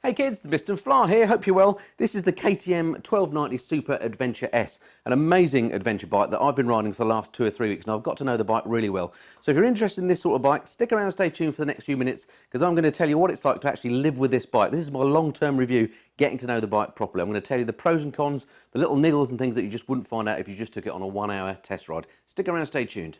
Hey kids, Mr. Flar here, hope you're well. This is the KTM 1290 Super Adventure S, an amazing adventure bike that I've been riding for the last 2 or 3 weeks and I've got to know the bike really well. So if you're interested in this sort of bike, stick around and stay tuned for the next few minutes because I'm going to tell you what it's like to actually live with this bike. This is my long-term review, getting to know the bike properly. I'm going to tell you the pros and cons, the little niggles and things that you just wouldn't find out if you just took it on a 1-hour test ride. Stick around and stay tuned.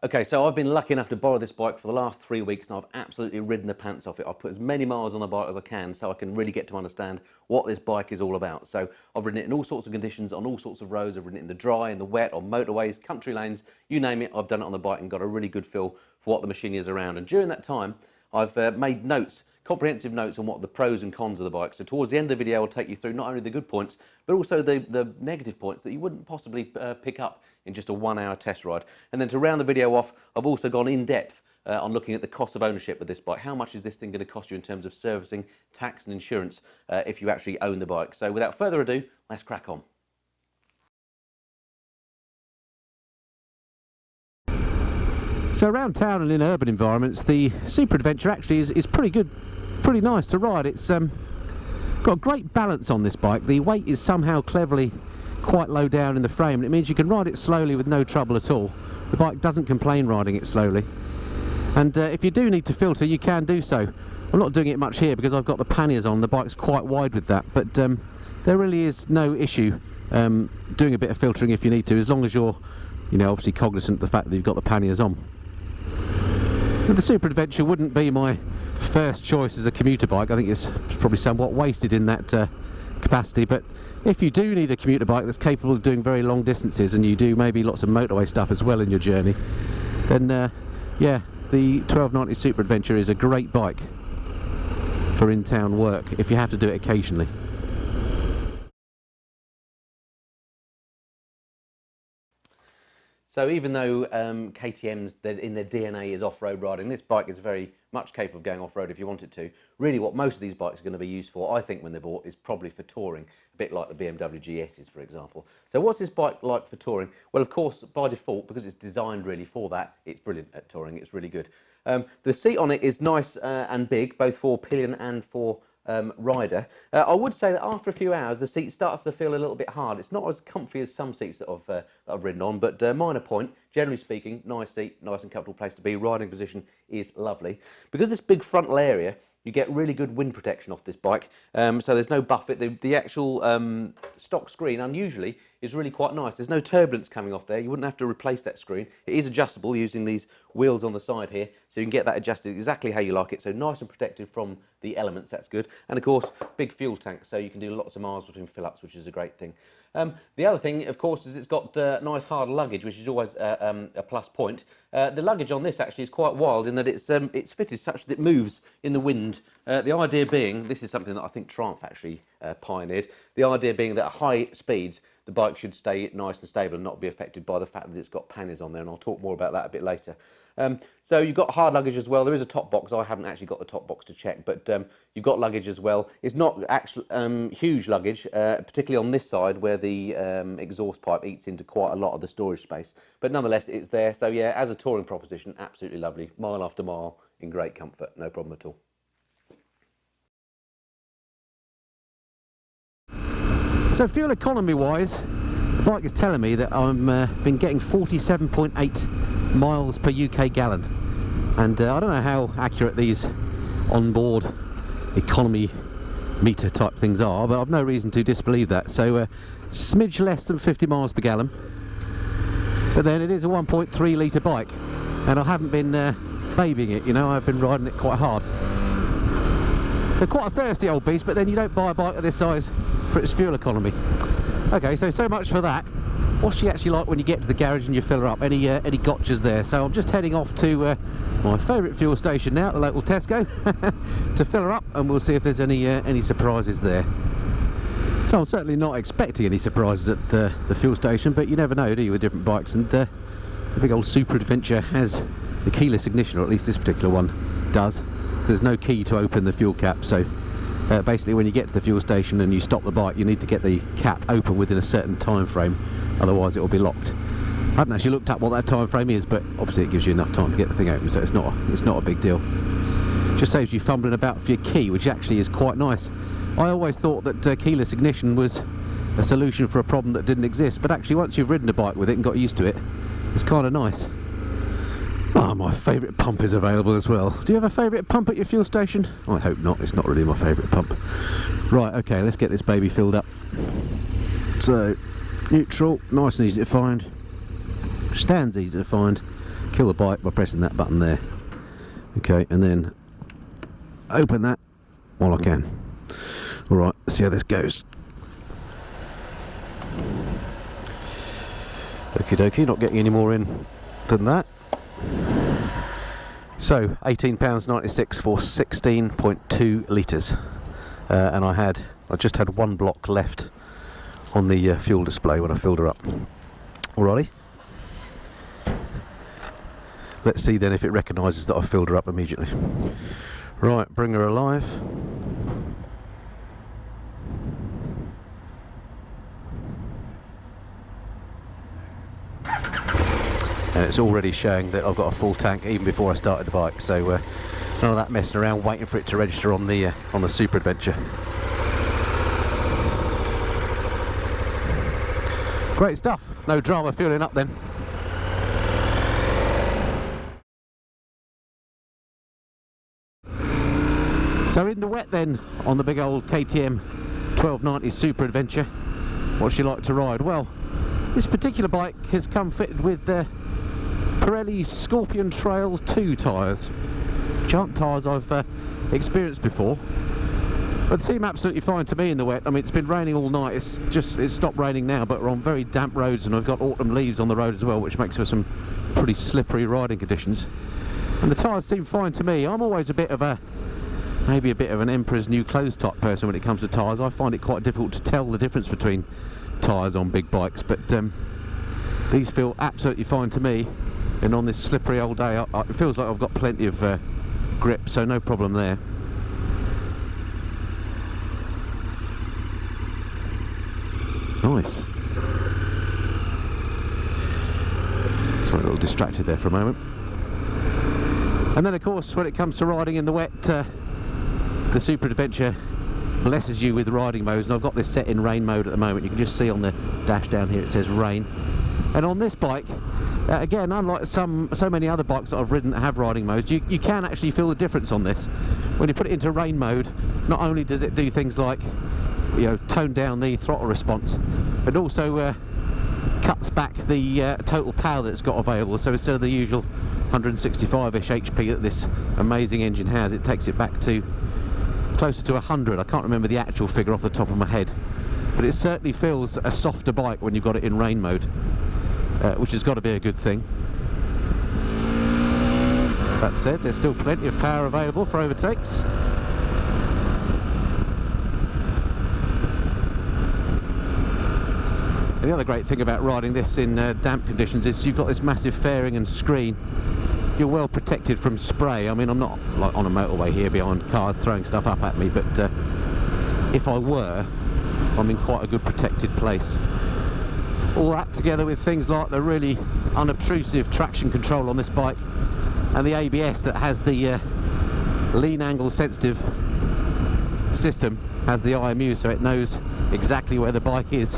Okay, so I've been lucky enough to borrow this bike for the last 3 weeks and I've absolutely ridden the pants off it. I've put as many miles on the bike as I can so I can really get to understand what this bike is all about. So I've ridden it in all sorts of conditions, on all sorts of roads. I've ridden it in the dry, in the wet, on motorways, country lanes, you name it. I've done it on the bike and got a really good feel for what the machine is around. And during that time, I've made notes, comprehensive notes on what the pros and cons of the bike. So towards the end of the video, I'll take you through not only the good points, but also the negative points that you wouldn't possibly pick up in just a 1-hour test ride. And then to round the video off, I've also gone in depth on looking at the cost of ownership of this bike. How much is this thing going to cost you in terms of servicing, tax and insurance if you actually own the bike? So without further ado, let's crack on. So around town and in urban environments, the Super Adventure actually is pretty good, pretty nice to ride. It's got a great balance on this bike. The weight is somehow cleverly quite low down in the frame, and it means you can ride it slowly with no trouble at all. The bike doesn't complain riding it slowly, and if you do need to filter, you can do so. I'm not doing it much here because I've got the panniers on. The bike's quite wide with that, but there really is no issue doing a bit of filtering if you need to, as long as you're, you know, obviously cognizant of the fact that you've got the panniers on. But the Super Adventure wouldn't be my first choice as a commuter bike. I think it's probably somewhat wasted in that capacity, but if you do need a commuter bike that's capable of doing very long distances and you do maybe lots of motorway stuff as well in your journey, then yeah, the 1290 Super Adventure is a great bike for in-town work if you have to do it occasionally. So even though KTM's in their DNA is off-road riding, this bike is very much capable of going off-road if you want it to. Really what most of these bikes are going to be used for, I think, when they're bought, is probably for touring, a bit like the BMW GS's, for example. So what's this bike like for touring? Well, of course, by default, because it's designed really for that, it's brilliant at touring, it's really good. The seat on it is nice and big, both for Pillion and for rider. I would say that after a few hours the seat starts to feel a little bit hard. It's not as comfy as some seats that I've ridden on, but minor point. Generally speaking, nice seat, nice and comfortable place to be. Riding position is lovely. Because this big frontal area, you get really good wind protection off this bike, so there's no buffet. The actual stock screen, unusually, is really quite nice. There's no turbulence coming off there. You wouldn't have to replace that screen. It is adjustable using these wheels on the side here, so you can get that adjusted exactly how you like it. So nice and protected from the elements, that's good. And of course, big fuel tank, so you can do lots of miles between fill-ups, which is a great thing. The other thing, of course, is it's got nice hard luggage, which is always a plus point. The luggage on this actually is quite wild in that it's fitted such that it moves in the wind. The idea being, this is something that I think Triumph actually pioneered, the idea being that at high speeds, the bike should stay nice and stable and not be affected by the fact that it's got panniers on there, and I'll talk more about that a bit later. So you've got hard luggage as well. There is a top box. I haven't actually got the top box to check, but you've got luggage as well. It's not actually huge luggage, particularly on this side where the exhaust pipe eats into quite a lot of the storage space. But nonetheless, it's there. So yeah, as a touring proposition, absolutely lovely. Mile after mile in great comfort, no problem at all. So fuel economy wise, the bike is telling me that I've been getting 47.8 miles per UK gallon, and I don't know how accurate these onboard economy meter type things are, but I've no reason to disbelieve that. So smidge less than 50 miles per gallon, but then it is a 1.3 litre bike and I haven't been babying it, you know. I've been riding it quite hard. So quite a thirsty old beast, but then you don't buy a bike of this size for its fuel economy. Okay, so much for that. What's she actually like when you get to the garage and you fill her up? Any gotchas there? So I'm just heading off to my favourite fuel station now, the local Tesco, to fill her up, and we'll see if there's any surprises there. So I'm certainly not expecting any surprises at the fuel station, but you never know, do you, with different bikes? And the big old Super Adventure has the keyless ignition, or at least this particular one does. There's no key to open the fuel cap, so basically when you get to the fuel station and you stop the bike, you need to get the cap open within a certain time frame, otherwise it will be locked. I haven't actually looked up what that time frame is, but obviously it gives you enough time to get the thing open, so it's not a big deal. Just saves you fumbling about for your key, which actually is quite nice. I always thought that keyless ignition was a solution for a problem that didn't exist, but actually once you've ridden a bike with it and got used to it, it's kind of nice. Oh, my favourite pump is available as well. Do you have a favourite pump at your fuel station? I hope not, it's not really my favourite pump. Right, okay, let's get this baby filled up. So, neutral, nice and easy to find. Stands easy to find. Kill the bike by pressing that button there. Okay, and then open that while I can. Alright, let's see how this goes. Okie dokie, not getting any more in than that. So £18.96 for 16.2 litres, and I just had one block left on the fuel display when I filled her up. Alrighty, let's see then if it recognises that I've filled her up immediately. Right, bring her alive. And it's already showing that I've got a full tank even before I started the bike, so none of that messing around waiting for it to register on the Super Adventure. Great stuff, no drama fueling up then. So in the wet then, on the big old KTM 1290 Super Adventure, what's she like to ride? Well, this particular bike has come fitted with Pirelli Scorpion Trail 2 tyres, which aren't tyres I've experienced before, but they seem absolutely fine to me in the wet. I mean, it's been raining all night, it's stopped raining now, but we're on very damp roads and I've got autumn leaves on the road as well, which makes for some pretty slippery riding conditions. And the tyres seem fine to me. I'm always maybe a bit of an Emperor's New Clothes type person when it comes to tyres. I find it quite difficult to tell the difference between tyres on big bikes, but these feel absolutely fine to me. And on this slippery old day, it feels like I've got plenty of grip, so no problem there. Nice. Sorry, a little distracted there for a moment. And then of course, when it comes to riding in the wet, the Super Adventure blesses you with riding modes, and I've got this set in rain mode at the moment. You can just see on the dash down here it says rain. And on this bike, again, unlike so many other bikes that I've ridden that have riding modes, you can actually feel the difference on this. When you put it into rain mode, not only does it do things like, you know, tone down the throttle response, but also cuts back the total power that it's got available. So instead of the usual 165-ish HP that this amazing engine has, it takes it back to closer to 100. I can't remember the actual figure off the top of my head, but it certainly feels a softer bike when you've got it in rain mode. Which has got to be a good thing. That said, there's still plenty of power available for overtakes. And the other great thing about riding this in damp conditions is you've got this massive fairing and screen. You're well protected from spray. I mean, I'm not like on a motorway here behind cars throwing stuff up at me, but if I were, I'm in quite a good protected place. All that together with things like the really unobtrusive traction control on this bike and the ABS that has the lean angle sensitive system, has the IMU, so it knows exactly where the bike is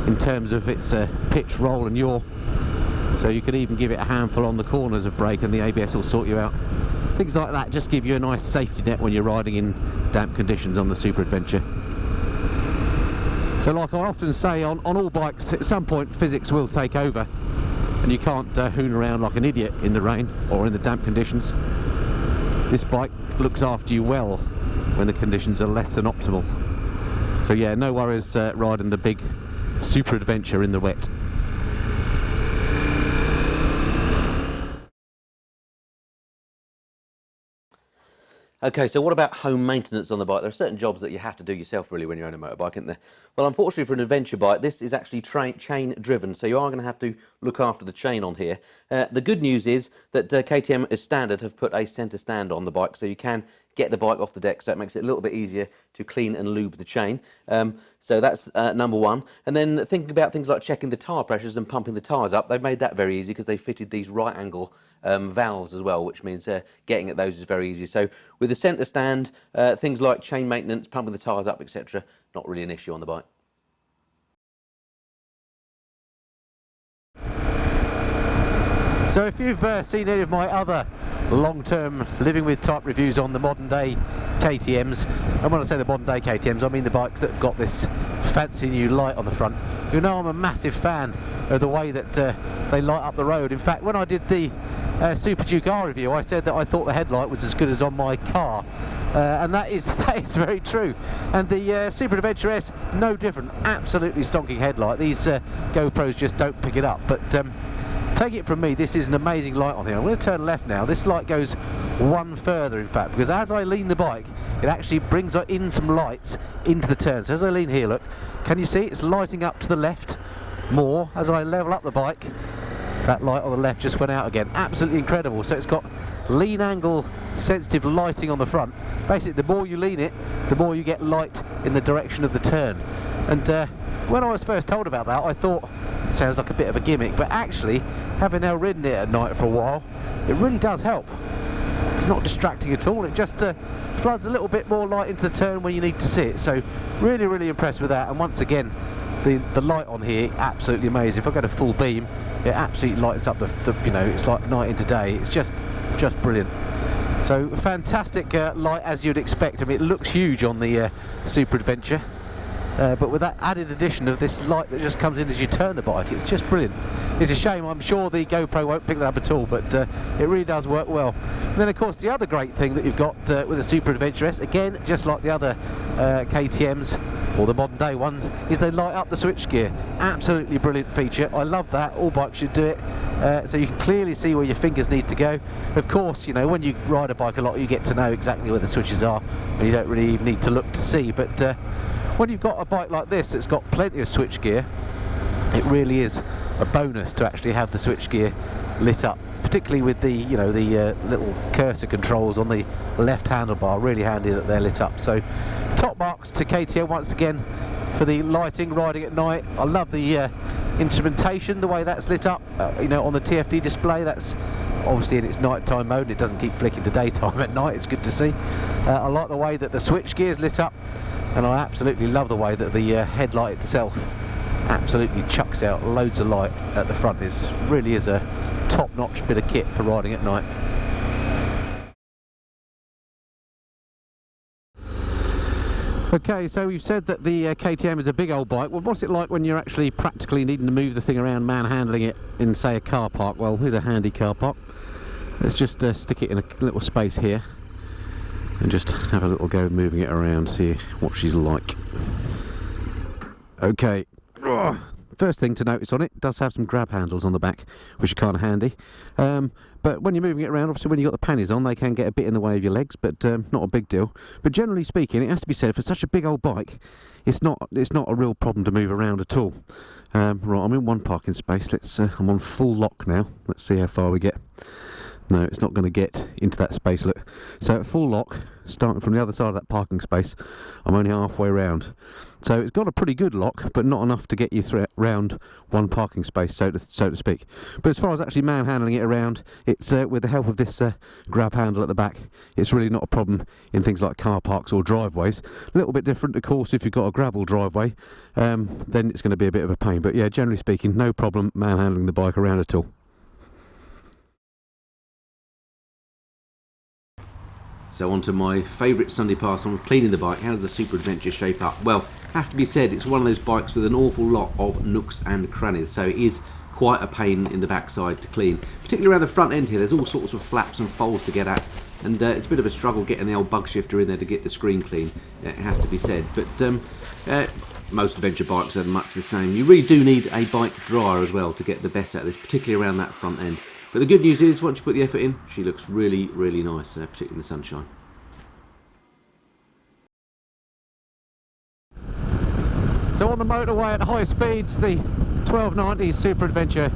in terms of its pitch, roll and yaw. So you can even give it a handful on the corners of brake and the ABS will sort you out. Things like that just give you a nice safety net when you're riding in damp conditions on the Super Adventure. So like I often say, on all bikes, at some point physics will take over and you can't hoon around like an idiot in the rain or in the damp conditions. This bike looks after you well when the conditions are less than optimal. So yeah, no worries riding the big Super Adventure in the wet. Okay, so what about home maintenance on the bike? There are certain jobs that you have to do yourself really when you're on a motorbike, isn't there? Well, unfortunately for an adventure bike, this is actually chain driven, so you are going to have to look after the chain on here. The good news is that KTM as standard have put a centre stand on the bike, so you can get the bike off the deck, so it makes it a little bit easier to clean and lube the chain. So that's number one. And then thinking about things like checking the tyre pressures and pumping the tyres up, they've made that very easy because they fitted these right angle valves as well, which means getting at those is very easy. So with the centre stand, things like chain maintenance, pumping the tyres up, etc., not really an issue on the bike. So if you've seen any of my other long-term living with type reviews on the modern day KTMs, and when I say the modern day KTMs, I mean the bikes that have got this fancy new light on the front, you know I'm a massive fan of the way that they light up the road. In fact, when I did the Super Duke R review, I said that I thought the headlight was as good as on my car, and that is very true. And the Super Adventure S, no different, absolutely stonking headlight. These GoPros just don't pick it up, but take it from me, this is an amazing light on here. I'm going to turn left now. This light goes one further, in fact, because as I lean the bike, it actually brings in some lights into the turn. So as I lean here, look, can you see it's lighting up to the left more? As I level up the bike, that light on the left just went out again. Absolutely incredible. So it's got lean angle sensitive lighting on the front. Basically, the more you lean it, the more you get light in the direction of the turn. And when I was first told about that, I thought it sounds like a bit of a gimmick, but actually, having now ridden it at night for a while, it really does help. It's not distracting at all. It just floods a little bit more light into the turn when you need to see it. So really impressed with that. And once again, the light on here, absolutely amazing. If I go to full beam, it absolutely lights up the you know, it's like night into day. It's just brilliant. So fantastic light, as you'd expect. I mean, it looks huge on the Super Adventure. But with that added addition of this light that just comes in as you turn the bike, it's just brilliant. It's a shame, I'm sure the GoPro won't pick that up at all, but it really does work well. And then of course the other great thing that you've got with the Super Adventure S, again, just like the other KTMs, or the modern day ones, is they light up the switchgear. Absolutely brilliant feature. I love that. All bikes should do it. So you can clearly see where your fingers need to go. Of course, you know, when you ride a bike a lot, you get to know exactly where the switches are, and you don't really even need to look to see. But when you've got a bike like this that's got plenty of switchgear, it really is a bonus to actually have the switchgear lit up, particularly with the, you know, the little cursor controls on the left handlebar. Really handy that they're lit up. So top marks to KTM once again for the lighting, riding at night. I love the instrumentation, the way that's lit up, you know, on the TFD display. That's obviously in its nighttime mode. It doesn't keep flicking to daytime at night. It's good to see. I like the way that the switchgear is lit up, and I absolutely love the way that the headlight itself absolutely chucks out loads of light at the front. It really is a top-notch bit of kit for riding at night. Okay, so we've said that the KTM is a big old bike. Well, what's it like when you're actually practically needing to move the thing around, manhandling it in, say, a car park? Well, here's a handy car park. Let's just stick it in a little space here and just have a little go moving it around, see what she's like. Okay. First thing to notice on it, does have some grab handles on the back, which are kind of handy. But when you're moving it around, obviously when you've got the pannies on, they can get a bit in the way of your legs, but not a big deal. But generally speaking, it has to be said, for such a big old bike, it's not a real problem to move around at all. Right, I'm in one parking space. I'm on full lock now. Let's see how far we get. No, it's not going to get into that space, look. So at full lock, starting from the other side of that parking space, I'm only halfway round. So it's got a pretty good lock, but not enough to get you round one parking space, so to speak. But as far as actually manhandling it around, it's with the help of this grab handle at the back, it's really not a problem in things like car parks or driveways. A little bit different, of course, if you've got a gravel driveway, then it's going to be a bit of a pain. But yeah, generally speaking, no problem manhandling the bike around at all. So on to my favourite Sunday pastime, cleaning the bike. How does the Super Adventure shape up? Well, has to be said, it's one of those bikes with an awful lot of nooks and crannies, so it is quite a pain in the backside to clean. Particularly around the front end here, there's all sorts of flaps and folds to get at, and it's a bit of a struggle getting the old bug shifter in there to get the screen clean, it has to be said. But most adventure bikes are much the same. You really do need a bike dryer as well to get the best out of this, particularly around that front end. But the good news is, once you put the effort in, she looks really, really nice, particularly in the sunshine. So on the motorway at high speeds, the 1290 Super Adventure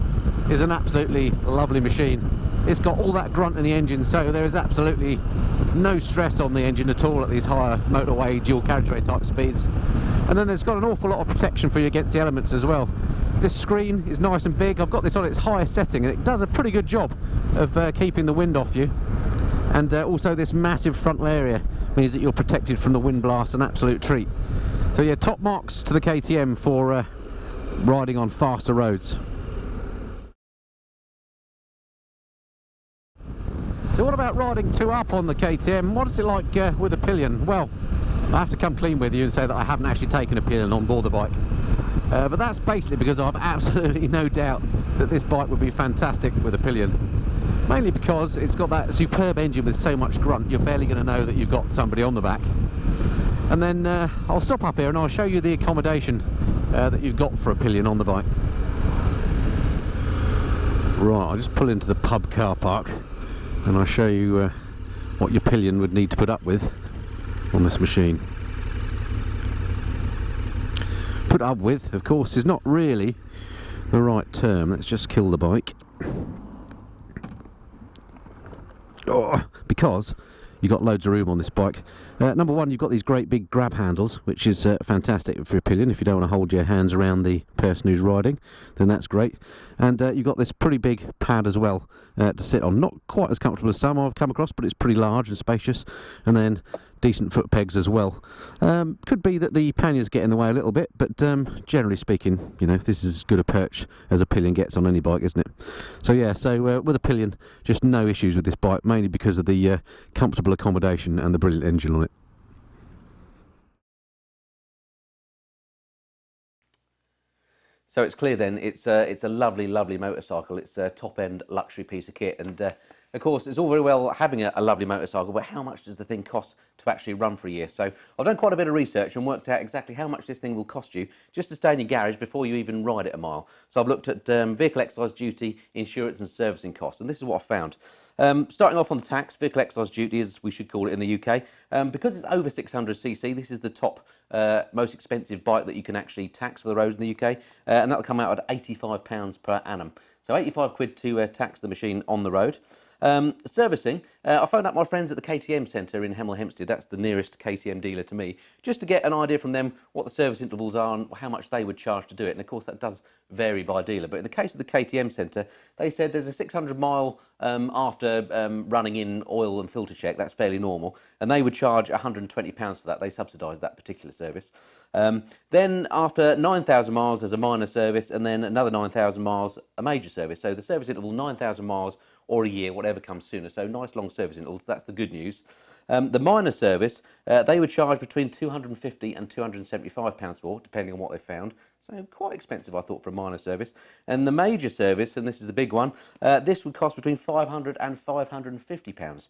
is an absolutely lovely machine. it's got all that grunt in the engine, so there is absolutely no stress on the engine at all at these higher motorway dual carriageway type speeds. And then there's got an awful lot of protection for you against the elements as well. This screen is nice and big. I've got this on its highest setting and it does a pretty good job of keeping the wind off you. And also this massive frontal area means that you're protected from the wind blast, an absolute treat. So yeah, top marks to the KTM for riding on faster roads. So what about riding 2 up on the KTM? What is it like with a Pillion? Well, I have to come clean with you and say that I haven't actually taken a Pillion on board the bike. But that's basically because I've absolutely no doubt that this bike would be fantastic with a Pillion. Mainly because it's got that superb engine with so much grunt, you're barely going to know that you've got somebody on the back. And then I'll stop up here and I'll show you the accommodation that you've got for a Pillion on the bike. Right, I'll just pull into the pub car park and I'll show you what your Pillion would need to put up with on this machine. Put up with, of course, is not really the right term. Let's just kill the bike. Oh, because you've got loads of room on this bike. Number one, you've got these great big grab handles, which is fantastic for a Pillion. If you don't want to hold your hands around the person who's riding, then that's great. And you've got this pretty big pad as well to sit on. Not quite as comfortable as some I've come across, but it's pretty large and spacious. And then decent foot pegs as well. Could be that the panniers get in the way a little bit, but generally speaking, you know, this is as good a perch as a Pillion gets on any bike, isn't it? So yeah, so with a Pillion, just no issues with this bike, mainly because of the comfortable accommodation and the brilliant engine on it. So it's clear then, it's a lovely, lovely motorcycle. It's a top-end luxury piece of kit, and of course, it's all very well having a lovely motorcycle, but how much does the thing cost to actually run for a year? So I've done quite a bit of research and worked out exactly how much this thing will cost you just to stay in your garage before you even ride it a mile. So I've looked at vehicle excise duty, insurance and servicing costs, and this is what I found. Starting off on the tax, vehicle excise duty, as we should call it in the UK, because it's over 600cc, this is the top most expensive bike that you can actually tax for the roads in the UK, and that'll come out at £85 per annum. So 85 quid to tax the machine on the road. Servicing, I phoned up my friends at the KTM Centre in Hemel Hempstead, that's the nearest KTM dealer to me, just to get an idea from them what the service intervals are and how much they would charge to do it. And of course that does vary by dealer, but in the case of the KTM Centre, they said there's a 600 mile after running in oil and filter check, that's fairly normal, and they would charge £120 for that. They subsidise that particular service. Then after 9,000 miles there's a minor service, and then another 9,000 miles a major service. So the service interval 9,000 miles or a year, whatever comes sooner. So nice long service intervals, that's the good news. The minor service, they would charge between £250 and £275 for, depending on what they found. So quite expensive, I thought, for a minor service. And the major service, and this is the big one, this would cost between £500 and £550.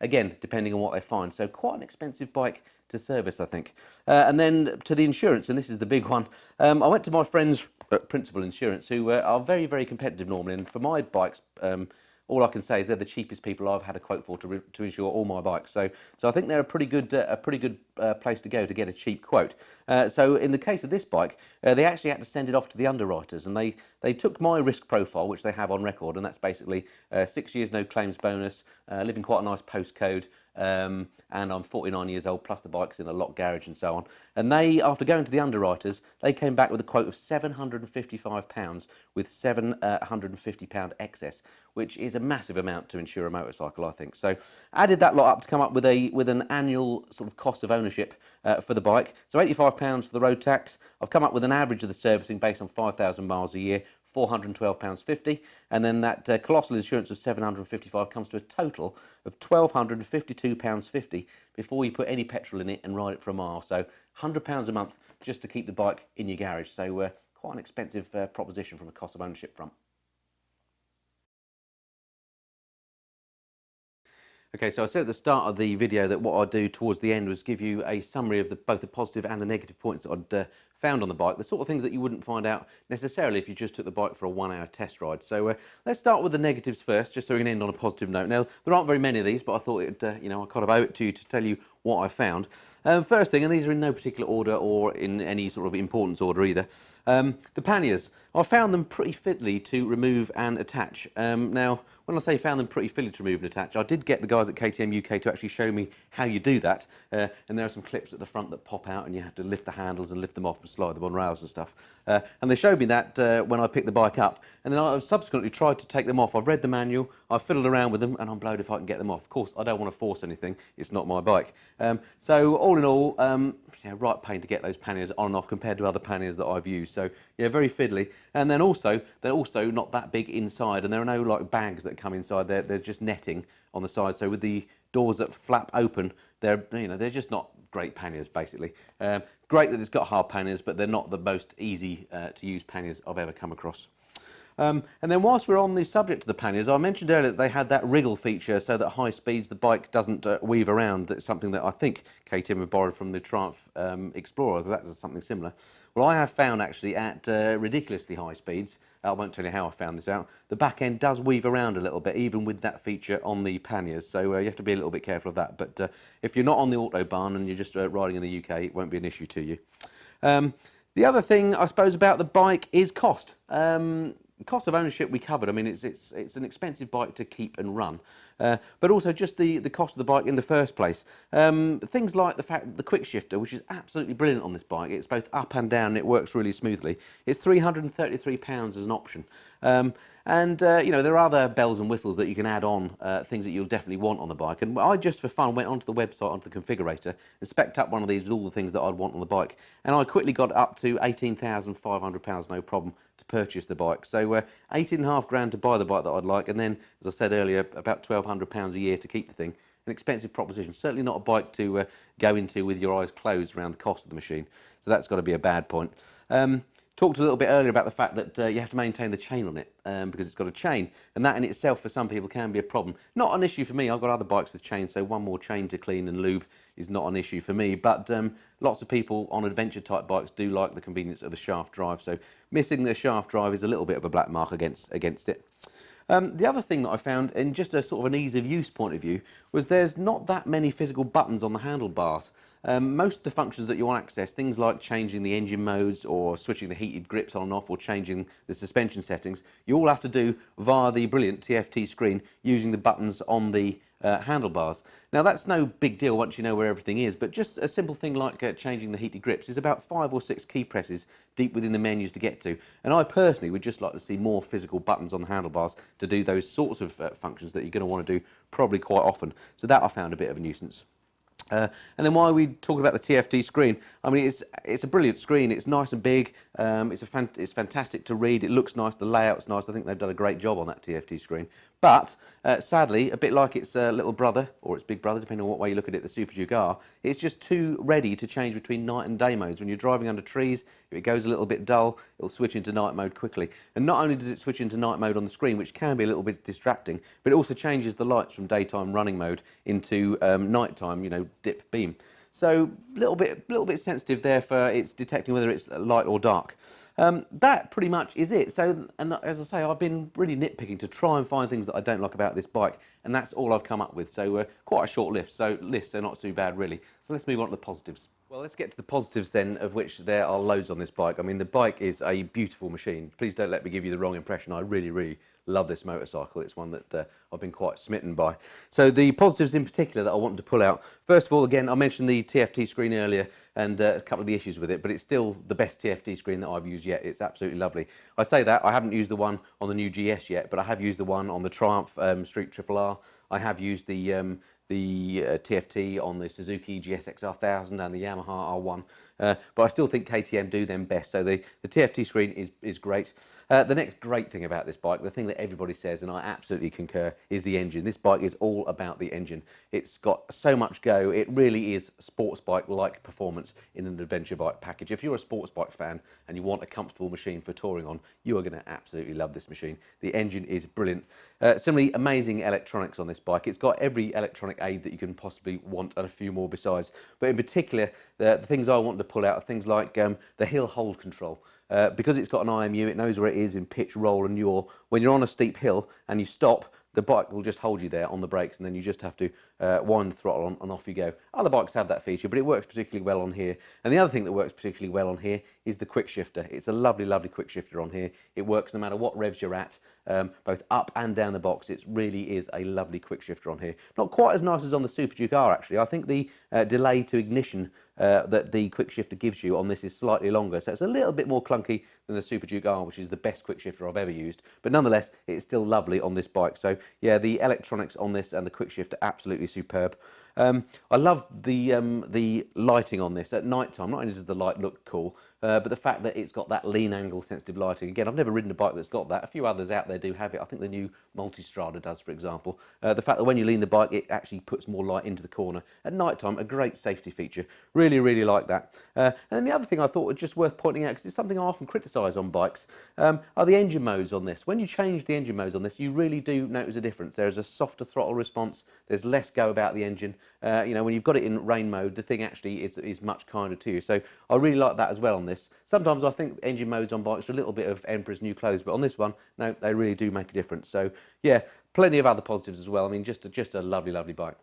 Again, depending on what they find. So quite an expensive bike to service, I think. And then to the insurance, and this is the big one. I went to my friends at Principal Insurance, who are very, very competitive normally. And for my bikes, all I can say is they're the cheapest people I've had a quote for to insure all my bikes. So I think they're a pretty good place to go to get a cheap quote. So in the case of this bike, they actually had to send it off to the underwriters, and they took my risk profile, which they have on record, and that's basically 6 years no claims bonus, live in quite a nice postcode, and I'm 49 years old, plus the bike's in a locked garage and so on. And they, after going to the underwriters, they came back with a quote of £755 with £750 excess, which is a massive amount to insure a motorcycle, I think. So added that lot up to come up with an annual sort of cost of ownership for the bike. So £85 for the road tax. I've come up with an average of the servicing based on 5,000 miles a year, £412.50, and then that colossal insurance of £755 comes to a total of £1,252.50 before you put any petrol in it and ride it for a mile. So £100 a month just to keep the bike in your garage. So quite an expensive proposition from a cost of ownership front. Okay, so I said at the start of the video that what I'd do towards the end was give you a summary of both the positive and the negative points that I'd found on the bike, the sort of things that you wouldn't find out necessarily if you just took the bike for a 1 hour test ride. So let's start with the negatives first, just so we can end on a positive note. Now, there aren't very many of these, but I thought I kind of owe it to you to tell you what I found. First thing, and these are in no particular order or in any sort of importance order either, The panniers, I found them pretty fiddly to remove and attach. Now, when I say found them pretty fiddly to remove and attach, I did get the guys at KTM UK to actually show me how you do that. And there are some clips at the front that pop out and you have to lift the handles and lift them off and slide them on rails and stuff. And they showed me that when I picked the bike up. And then I subsequently tried to take them off. I've read the manual, I've fiddled around with them, and I'm blowed if I can get them off. Of course, I don't want to force anything. It's not my bike. So all in all, yeah, right pain to get those panniers on and off compared to other panniers that I've used. So yeah, very fiddly. And then also, they're also not that big inside, and there are no like bags that come inside. There's just netting on the side. So with the doors that flap open, they're just not great panniers basically. Great that it's got hard panniers, but they're not the most easy to use panniers I've ever come across. And then whilst we're on the subject of the panniers, I mentioned earlier that they had that wriggle feature so that at high speeds the bike doesn't weave around. It's something that I think KTM have borrowed from the Triumph Explorer. That's something similar. Well, I have found actually at ridiculously high speeds, I won't tell you how I found this out, the back end does weave around a little bit, even with that feature on the panniers. So you have to be a little bit careful of that. But if you're not on the Autobahn and you're just riding in the UK, it won't be an issue to you. The other thing, I suppose, about the bike is cost. Cost of ownership we covered. I mean, it's an expensive bike to keep and run, but also just the cost of the bike in the first place. Things like the fact that the quick shifter, which is absolutely brilliant on this bike, it's both up and down and it works really smoothly. It's £333 as an option. You know, there are other bells and whistles that you can add on, things that you'll definitely want on the bike. And I just for fun went onto the website, onto the configurator, and spec'd up one of these with all the things that I'd want on the bike. And I quickly got up to £18,500, no problem, to purchase the bike. So 18.5 grand to buy the bike that I'd like, and then, as I said earlier, about £1,200 a year to keep the thing. An expensive proposition, certainly not a bike to go into with your eyes closed around the cost of the machine. So that's got to be a bad point. Talked a little bit earlier about the fact that you have to maintain the chain on it because it's got a chain, and that in itself for some people can be a problem. Not an issue for me. I've got other bikes with chains, so one more chain to clean and lube is not an issue for me. But lots of people on adventure type bikes do like the convenience of the shaft drive, so missing the shaft drive is a little bit of a black mark against it. The other thing that I found, in just a sort of an ease of use point of view, was there's not that many physical buttons on the handlebars. Most of the functions that you want to access, things like changing the engine modes or switching the heated grips on and off or changing the suspension settings, you all have to do via the brilliant TFT screen using the buttons on the handlebars. Now that's no big deal once you know where everything is, but just a simple thing like changing the heated grips is about 5 or 6 key presses deep within the menus to get to. And I personally would just like to see more physical buttons on the handlebars to do those sorts of functions that you're going to want to do probably quite often. So that I found a bit of a nuisance. And then while we talk about the TFT screen, I mean, it's a brilliant screen. It's nice and big. It's fantastic to read. It looks nice. The layout's nice. I think they've done a great job on that TFT screen. But sadly, a bit like its little brother or its big brother, depending on what way you look at it, the Super Duke R, it's just too ready to change between night and day modes. When you're driving under trees, if it goes a little bit dull, it'll switch into night mode quickly. And not only does it switch into night mode on the screen, which can be a little bit distracting, but it also changes the lights from daytime running mode into nighttime, you know, dip beam. So a little bit sensitive there for it's detecting whether it's light or dark. That pretty much is it. So, and as I say, I've been really nitpicking to try and find things that I don't like about this bike, and that's all I've come up with. So quite a short list, so not too bad really. So let's move on to the positives. Well, let's get to the positives then, of which there are loads on this bike. I mean, the bike is a beautiful machine. Please don't let me give you the wrong impression. I really love this motorcycle. It's one that I've been quite smitten by. So the positives in particular that I wanted to pull out. First of all, again, I mentioned the TFT screen earlier and a couple of the issues with it, but it's still the best TFT screen that I've used yet. It's absolutely lovely. I say that, I haven't used the one on the new GS yet, but I have used the one on the Triumph Street Triple R. I have used the TFT on the Suzuki GSX-R 1000 and the Yamaha R1, but I still think KTM do them best. So the TFT screen is great. The next great thing about this bike, the thing that everybody says, and I absolutely concur, is the engine. This bike is all about the engine. It's got so much go. It really is sports bike-like performance in an adventure bike package. If you're a sports bike fan and you want a comfortable machine for touring on, you are going to absolutely love this machine. The engine is brilliant. Similarly, amazing electronics on this bike. It's got every electronic aid that you can possibly want and a few more besides. But in particular, the things I want to pull out are things like the hill hold control. Because it's got an IMU, it knows where it is in pitch, roll and yaw. When you're on a steep hill and you stop, the bike will just hold you there on the brakes, and then you just have to wind the throttle on and off you go. Other bikes have that feature, but it works particularly well on here. And the other thing that works particularly well on here is the quick shifter. It's a lovely, lovely quick shifter on here. It works no matter what revs you're at, both up and down the box. It really is a lovely quick shifter on here. Not quite as nice as on the Super Duke R, actually. I think the delay to ignition that the quick shifter gives you on this is slightly longer, so it's a little bit more clunky than the Super Duke R, which is the best quick shifter I've ever used, but nonetheless it's still lovely on this bike. So yeah, the electronics on this and the quick shifter, absolutely superb. I love the lighting on this at night time. Not only does the light look cool, but the fact that it's got that lean angle sensitive lighting. Again, I've never ridden a bike that's got that. A few others out there do have it. I think the new Multistrada does, for example. The fact that when you lean the bike, it actually puts more light into the corner. At night time, a great safety feature. Really, really like that. And then the other thing I thought was just worth pointing out, because it's something I often criticise on bikes, are the engine modes on this. When you change the engine modes on this, you really do notice a difference. There's a softer throttle response. There's less go about the engine. You know, when you've got it in rain mode, the thing actually is much kinder to you. So I really like that as well on this. Sometimes I think engine modes on bikes are a little bit of Emperor's New Clothes, but on this one, no, they really do make a difference. So yeah, plenty of other positives as well. I mean, just a lovely, lovely bike.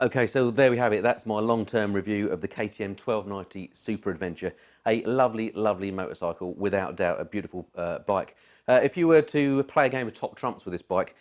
Okay, so there we have it. That's my long-term review of the KTM 1290 Super Adventure. A lovely, lovely motorcycle, without doubt, a beautiful bike. If you were to play a game of top trumps with this bike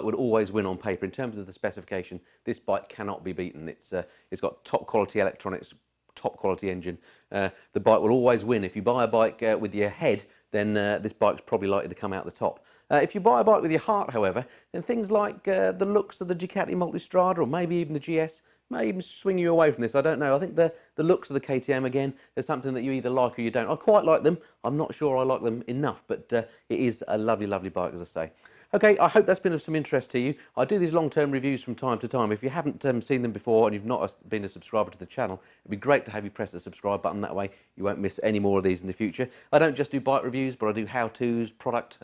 would always win on paper. In terms of the specification, this bike cannot be beaten. It's got top quality electronics, top quality engine. The bike will always win. If you buy a bike with your head, then this bike's probably likely to come out the top. If you buy a bike with your heart, however, then things like the looks of the Ducati Multistrada, or maybe even the GS, may even swing you away from this. I don't know. I think the looks of the KTM, again, is something that you either like or you don't. I quite like them. I'm not sure I like them enough, but it is a lovely, lovely bike, as I say. Okay, I hope that's been of some interest to you. I do these long-term reviews from time to time. If you haven't seen them before and you've not been a subscriber to the channel, it'd be great to have you press the subscribe button. That way you won't miss any more of these in the future. I don't just do bike reviews, but I do how-tos, product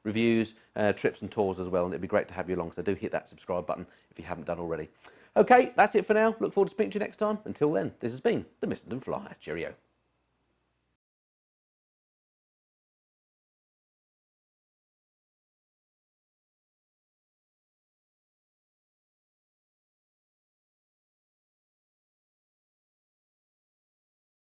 reviews, trips and tours as well, and it'd be great to have you along, so do hit that subscribe button if you haven't done already. Okay, that's it for now. Look forward to speaking to you next time. Until then, this has been the Mr. Flyer. Cheerio.